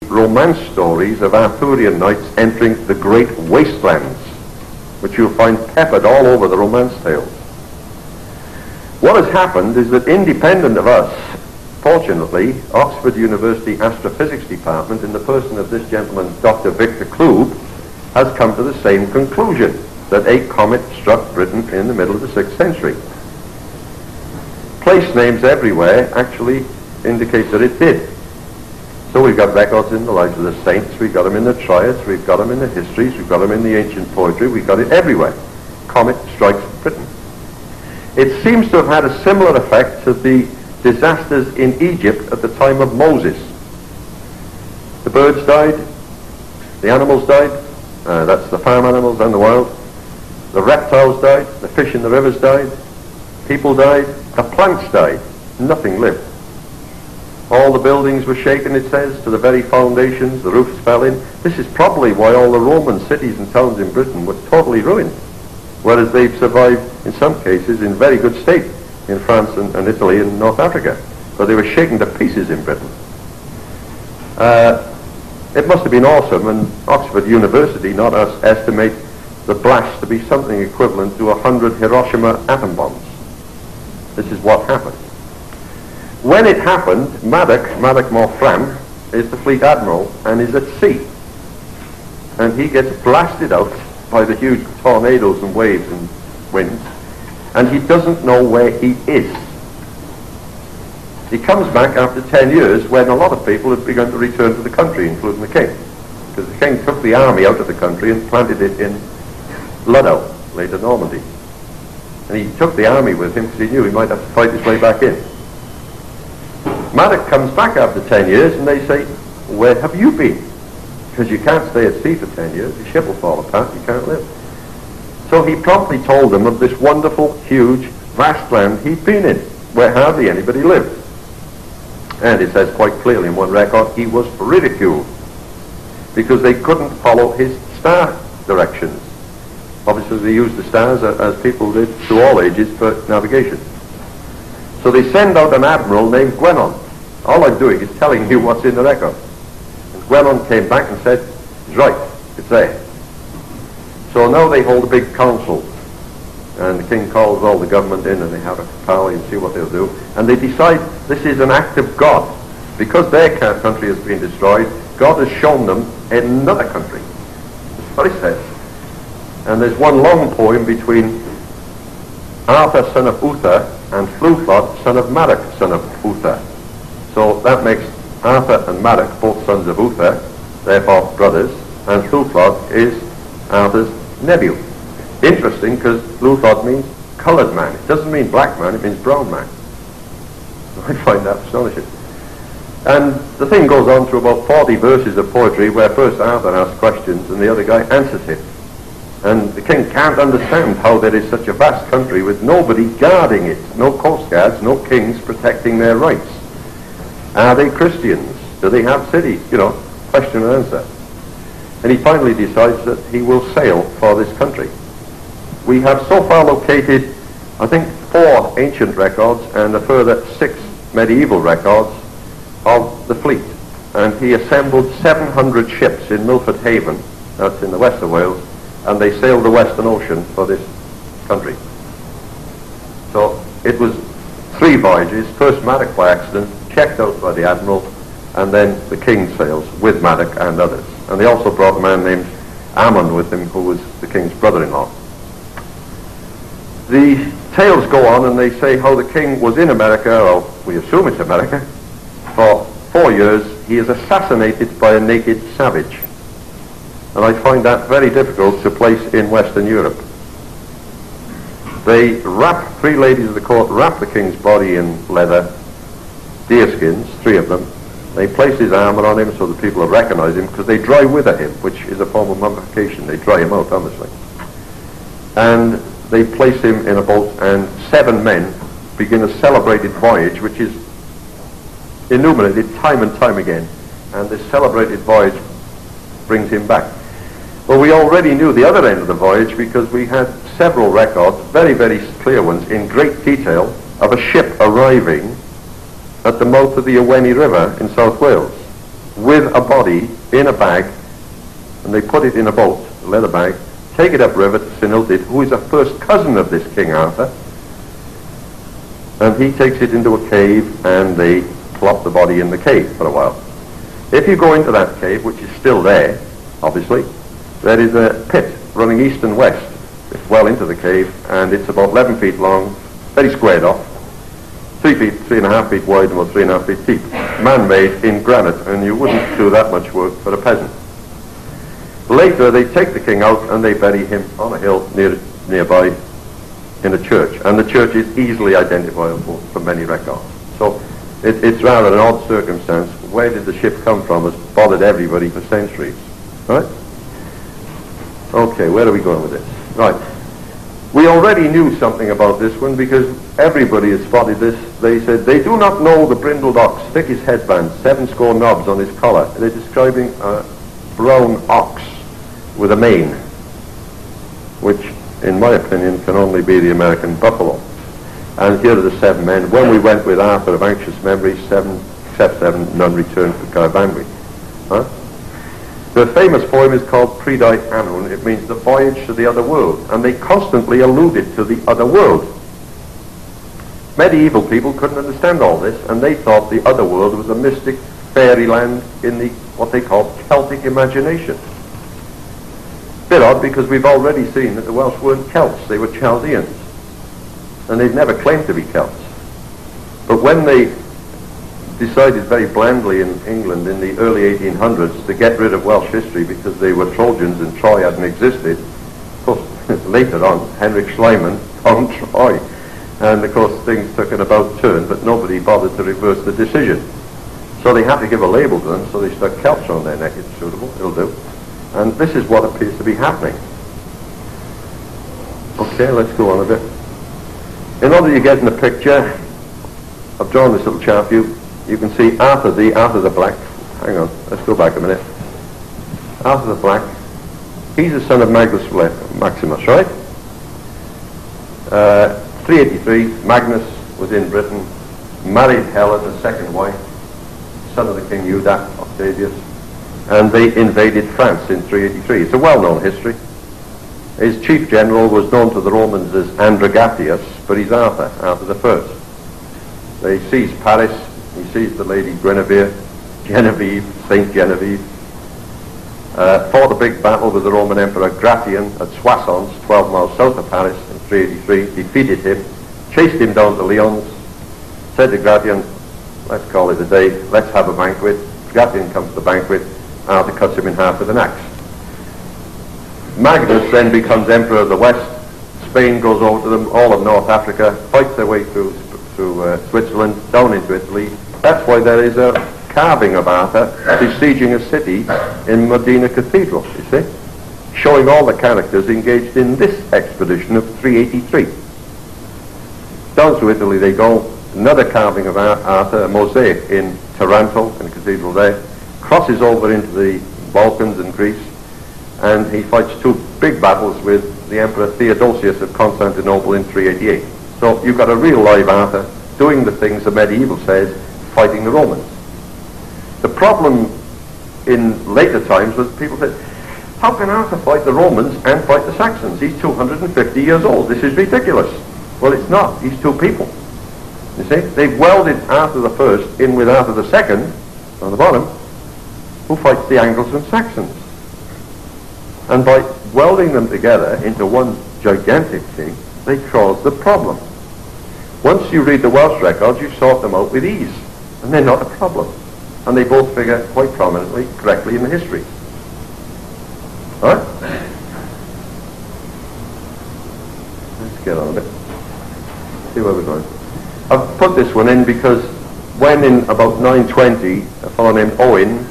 romance stories of Arthurian knights entering the great wastelands, which you'll find peppered all over the romance tales. What has happened is that, independent of us, fortunately, Oxford University Astrophysics Department, in the person of this gentleman, Dr. Victor Klube, has come to the same conclusion, that a comet struck Britain in the middle of the 6th century. Place names everywhere actually indicate that it did. So we've got records in the lives of the saints, we've got them in the triads, we've got them in the histories, we've got them in the ancient poetry, we've got it everywhere. Comet strikes Britain. It seems to have had a similar effect to the disasters in Egypt at the time of Moses. The birds died, the animals died, that's the farm animals and the wild. The reptiles died, the fish in the rivers died, people died, the plants died, nothing lived. All the buildings were shaken, it says, to the very foundations, the roofs fell in. This is probably why all the Roman cities and towns in Britain were totally ruined, whereas they've survived, in some cases, in very good state in France and Italy and North Africa, but they were shaken to pieces in Britain. It must have been awesome, and Oxford University, not us, estimate the blast to be something equivalent to 100 Hiroshima atom bombs. This is what happened. When it happened, Maddox Morfran, is the fleet admiral and is at sea. And he gets blasted out by the huge tornadoes and waves and winds, and he doesn't know where he is. He comes back after 10 years when a lot of people had begun to return to the country, including the king. Because the king took the army out of the country and planted it in Ludlow, later Normandy. And he took the army with him because he knew he might have to fight his way back in. Maddox comes back after 10 years and they say, where have you been? Because you can't stay at sea for 10 years, your ship will fall apart, you can't live. So he promptly told them of this wonderful, huge, vast land he'd been in, where hardly anybody lived. And it says quite clearly in one record, he was ridiculed because they couldn't follow his star directions. Obviously they used the stars as people did through all ages for navigation. So they send out an admiral named Gwenon. All I'm doing is telling you what's in the record. And Gwenon came back and said, it's right, it's there. So now they hold a big council, and the king calls all the government in and they have a parley and see what they'll do. And they decide this is an act of God. Because their country has been destroyed, God has shown them another country. That's what he says. And there's one long poem between Arthur, son of Uther, and Llywelyn, son of Maddox, son of Uther. So that makes Arthur and Maddox both sons of Uther, therefore brothers, and Llywelyn is Arthur's nephew. Interesting, because Llywelyn means coloured man. It doesn't mean black man, it means brown man. I find that astonishing. And the thing goes on through about 40 verses of poetry where first Arthur asks questions and the other guy answers him. And the king can't understand how there is such a vast country with nobody guarding it, no coast guards, no kings protecting their rights. Are they Christians? Do they have cities? You know, question and answer. And he finally decides that he will sail for this country. We have so far located, I think, 4 ancient records and a further 6 medieval records of the fleet. And he assembled 700 ships in Milford Haven, that's in the west of Wales, and they sailed the Western Ocean for this country. So it was 3 voyages, first Maddox by accident, checked out by the admiral, and then the king sails with Maddox and others. And they also brought a man named Ammon with him, who was the king's brother-in-law. The tales go on and they say how the king was in America, or we assume it's America, for 4 years. He is assassinated by a naked savage. And I find that very difficult to place in Western Europe. They wrap, 3 ladies of the court wrap the king's body in leather, deerskins, 3 of them. They place his armor on him so that people will recognize him, because they dry wither him, which is a form of mummification. They dry him out, honestly. And they place him in a boat, and 7 men begin a celebrated voyage, which is enumerated time and time again. And this celebrated voyage brings him back. Well, we already knew the other end of the voyage because we had several records, very, very clear ones, in great detail, of a ship arriving at the mouth of the Iwenny River in South Wales. with a body in a bag, and they put it in a boat, a leather bag, take it upriver to St. Illtyd, who is a first cousin of this King Arthur, and he takes it into a cave, and they plop the body in the cave for a while. If you go into that cave, which is still there, obviously, there is a pit running east and west. It's well into the cave, and it's about 11 feet long, very squared off, 3.5 feet wide, and about 3.5 feet deep, man-made in granite, and you wouldn't do that much work for a peasant. Later, they take the king out and they bury him on a hill nearby in a church, and the church is easily identifiable from many records. So it's rather an odd circumstance. Where did the ship come from has bothered everybody for centuries. Right? Okay, where are we going with this? Right. We already knew something about this one because everybody has spotted this. They said, they do not know the brindled ox, thick his headband, 70 knobs on his collar. They're describing a brown ox with a mane, which, in my opinion, can only be the American buffalo. And here are the 7 men. When we went with Arthur of anxious memory, 7, except 7, none returned to Coelbren. Huh? The famous poem is called Prydau Annwn. It means the voyage to the other world, and they constantly alluded to the other world. Medieval people couldn't understand all this, and they thought the other world was a mystic fairyland in the what they called Celtic imagination. Bit odd, because we've already seen that the Welsh weren't Celts, they were Chaldeans, and they'd never claimed to be Celts. But when they decided very blandly in England in the early 1800s to get rid of Welsh history because they were Trojans and Troy hadn't existed, of course, later on, Henrik Schliemann found Troy, and of course things took an about turn, but nobody bothered to reverse the decision. So they had to give a label to them, so they stuck Celts on their neck. It's suitable, it'll do. And this is what appears to be happening. Okay, let's go on a bit. In order to get in the picture, I've drawn this little chart for you. You can see Arthur the Black. Hang on, let's go back a minute. Arthur the Black, he's the son of Maximus, right? 383, Magnus was in Britain, married Helen, the second wife, son of the King Eudac, Octavius, and they invaded France in 383. It's a well-known history. His chief general was known to the Romans as Androgatius, but he's Arthur the First. They seized Paris, he seized the lady Genevieve, Saint Genevieve, fought a big battle with the Roman Emperor Gratian at Soissons, 12 miles south of Paris in 383, defeated him, chased him down to Lyons, said to Gratian, let's call it a day, let's have a banquet. Gratian comes to the banquet, Arthur cuts him in half with an axe. Magnus then becomes emperor of the West. Spain goes over to them, all of North Africa, fights their way through Switzerland, down into Italy. That's why there is a carving of Arthur besieging a city in Modena Cathedral, you see, showing all the characters engaged in this expedition of 383. Down to Italy they go, another carving of Arthur, a mosaic in Taranto, in a cathedral there, crosses over into the Balkans and Greece, and he fights 2 big battles with the Emperor Theodosius of Constantinople in 388. So you've got a real live Arthur doing the things the medieval says, fighting the Romans. The problem in later times was people said, how can Arthur fight the Romans and fight the Saxons? He's 250 years old. This is ridiculous. Well, it's not. He's 2 people. You see? They've welded Arthur the First in with Arthur the Second, on the bottom, who fights the Angles and Saxons. And by welding them together into one gigantic king, they caused the problem. Once you read the Welsh records, you sort them out with ease, and they're not a problem. And they both figure quite prominently, correctly in the history. All right? Let's get on a bit. See where we're going. I've put this one in because when in about 920, a fellow named Owen